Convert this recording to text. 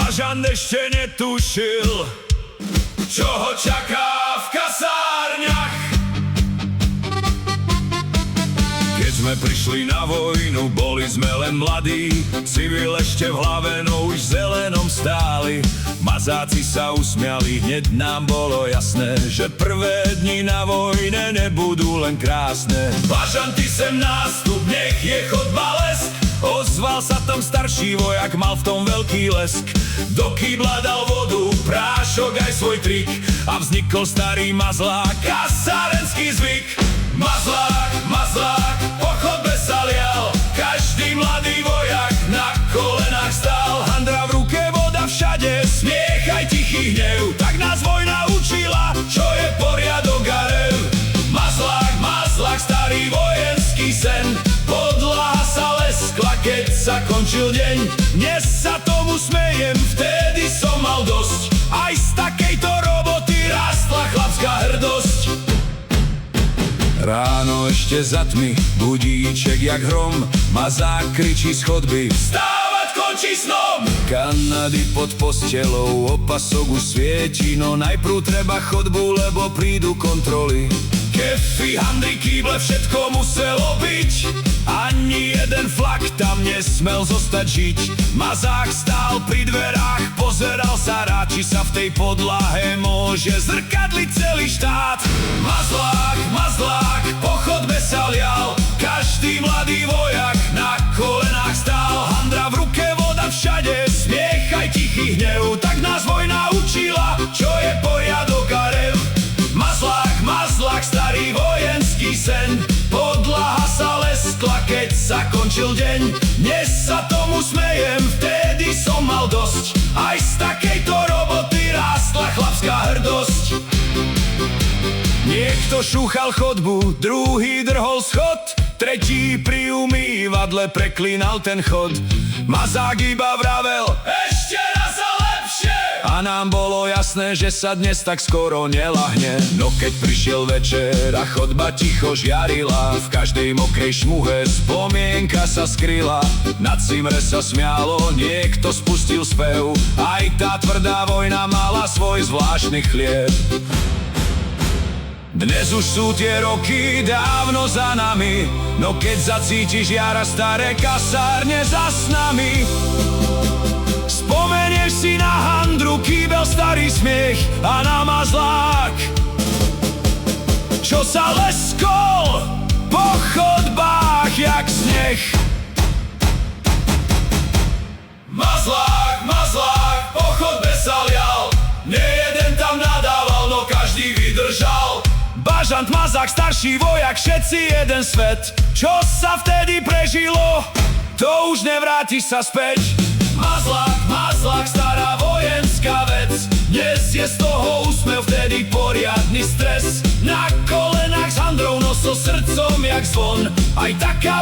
Bažant ešte netušil, čo ho čaká v kasárniach. Keď sme prišli na vojnu, boli sme len mladí, civil ešte v hlave, no už v zelenom stáli. Mazáci sa usmiali, hneď nám bolo jasné, že prvé dni na vojne nebudú len krásne. Bažanty sem nástup, nech je chodba lesk. Ozval sa tam starší vojak, mal v tom veľký lesk. Do kýbla dal vodu, prášok aj svoj trik a vznikol starý mazlák, kasárenský zvyk. Mazlák, mazlák, po chodbe sa lial, každý mladý vojak na kolenách stál. Handra v ruke, voda všade, smiech aj tichý hnev, tak nás vojna učila, čo je poriadok a rev. Mazlák, mazlák, starý vojenský sen, podlaha sa leskla, keď sa končil deň. Dnes sa tomu smejem, vtedy som mal dosť, aj z takejto roboty rástla chlapská hrdosť. Ráno ešte za tmy, budíček jak hrom, mazák kričí z chodby, vstávať končí snom. Kanady pod postelou, opasok už svieti, no najprv treba chodbu, lebo prídu kontroly. Kefy, handry, kýble, všetko muselo byť, ani jeden flak tam nesmel zostať žiť. Mazák stál pri dverách, pozeral sa rád, či sa v tej podlahe môže zrkadliť celý štát. Mazlák, mazlák, po chodbe sa lial, každý mladý vojak na kolenách stál. Handra v ruke, voda všade, smiech aj tichý hnev, tak nás vojna učila, čo je poriadok a rev. Mazlák, mazlák, starý vojenský sen, podlaha sa leskla, keď sa končil deň. Dnes sa tomu smejem, vtedy som mal dosť, aj z takejto roboty rástla chlapská hrdosť. Niekto šúchal chodbu, druhý drhol schod, tretí pri umývadle preklínal ten chod. Mazák iba vravel, ešte raz a lepšie, a nám bolo jasné, že sa dnes tak skoro nelahne. No keď prišiel večer a chodba ticho žiarila, v každej mokrej šmuhe spomienka sa skryla. Na cimre sa smialo, niekto spustil spev, aj tá tvrdá vojna mala svoj zvláštny chlieb. Dnes už sú tie roky dávno za nami, no keď zacítiš jara, staré kasárne za nami. Spomenieš si na handru, kýbel, starý smiech a na mazlák, čo sa leskol po chodbách jak sneh. Mazlák, mazlák, po chodbe sa lial, nejeden tam nadával, no každý vydržal. Bažant, mazák, starší vojak, všetci jeden svet, čo sa vtedy prežilo, to už nevrátiš sa späť. Mazlák, mazlák, stará vojenská vec, dnes je z toho úsmev, vtedy poriadny stres. Na kolenách s handrou, no so srdcom jak zvon, aj taká